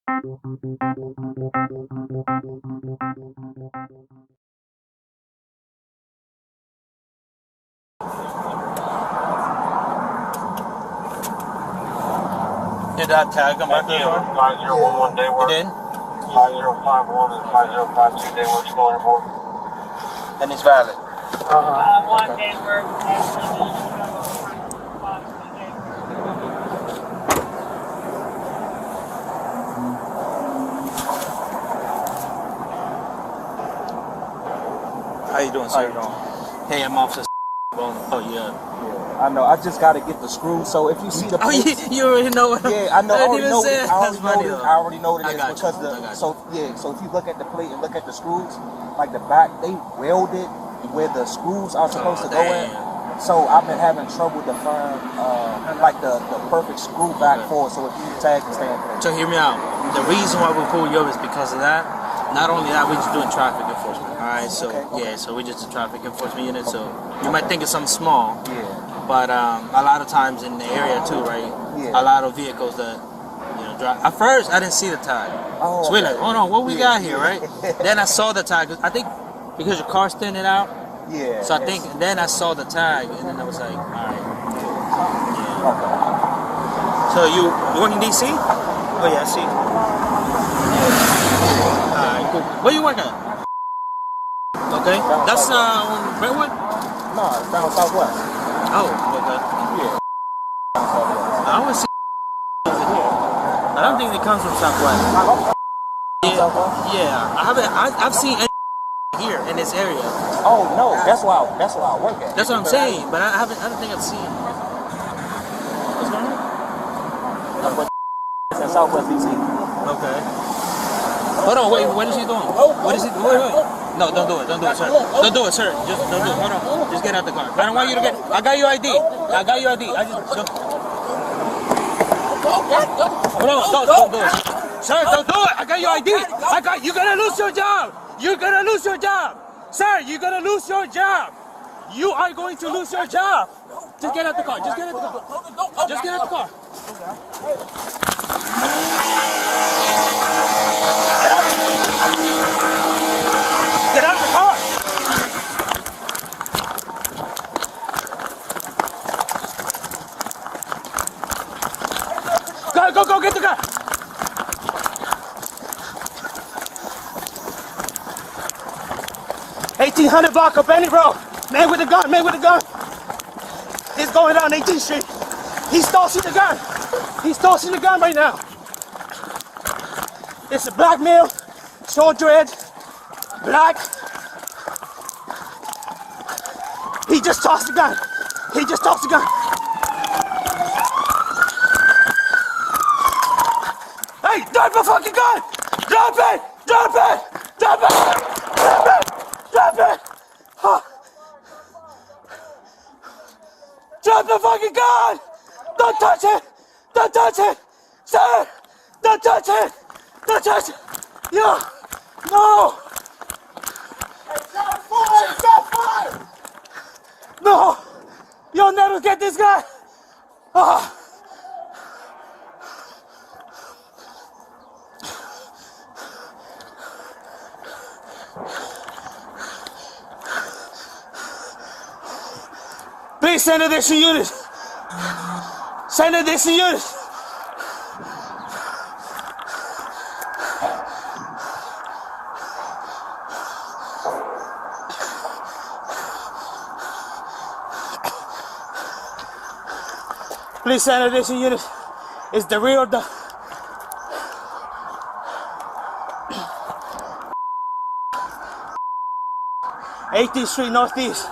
Did I tag him right there? 5011 day work. You did? 5051 and 5052 day work still on your board. And it's valid? One day work. How you doing, sir? How you doing? Hey, I'm Officer. Oh, yeah. I know. I just got to get the screws. So if you see the plates, you already know what yeah, I know. I already know. I already know what it is because so if you look at the plate and look at the screws, like the back, they welded where the screws are supposed to go in. So I've been having trouble to find like the perfect screw back for it. So if you tag and stay in place. So hear me out. The reason why we pulled you over is because of that. Not only that, we're just doing traffic enforcement. All right. So yeah. So we just a traffic enforcement unit. So you might think it's something small. Yeah. But a lot of times in the area too, right? Yeah. A lot of vehicles that drive. At first, I didn't see the tag. Oh, so we're like, hold on, what we got here, right? Then I saw the tag. I think because your car's thinning out. Yeah. So I think then I saw the tag, and then I was like, all right. Yeah. Okay. So you work in DC? Oh yeah, I see. All right, cool. Where you work at? Okay, that's on Brentwood. No, it's down Southwest. Oh, okay. Yeah. I want to see over here. I don't think it comes from Southwest. Yeah. I've seen here in this area. Oh no, that's why I work at. That's what I'm saying, but I don't think I've seen. What's going on? It's in Southwest DC. Okay. Hold on, wait. What is he doing? What is he doing? Wait. No, don't do it. Don't do it, sir. Don't do it, sir. Just don't do it. Hold on. Just get out the car. I don't want you to get. I got your ID. I got your ID. I just. Don't. Hold on. Don't do it. Sir, don't do it. I got your ID. You're gonna lose your job. You're gonna lose your job. Sir, you're gonna lose your job. You are going to lose your job. Just get out the car. Just get out the car. Just get out the car. Get out of the car! Go, get the car! $1,800 block of Benny Road. Man with a gun. He's going down 18th Street. He's tossing the gun. He's tossing the gun right now. It's a black male, short dread, black. He just tossed the gun. Hey, drop the fucking gun! Drop it! Huh. Drop the fucking gun! Don't touch it! Sir! Don't touch it! Yeah! No! Stop fire! No! You'll never get this guy! Oh. Please send additional units! Please send additional units. It's the rear of the 18th Street Northeast.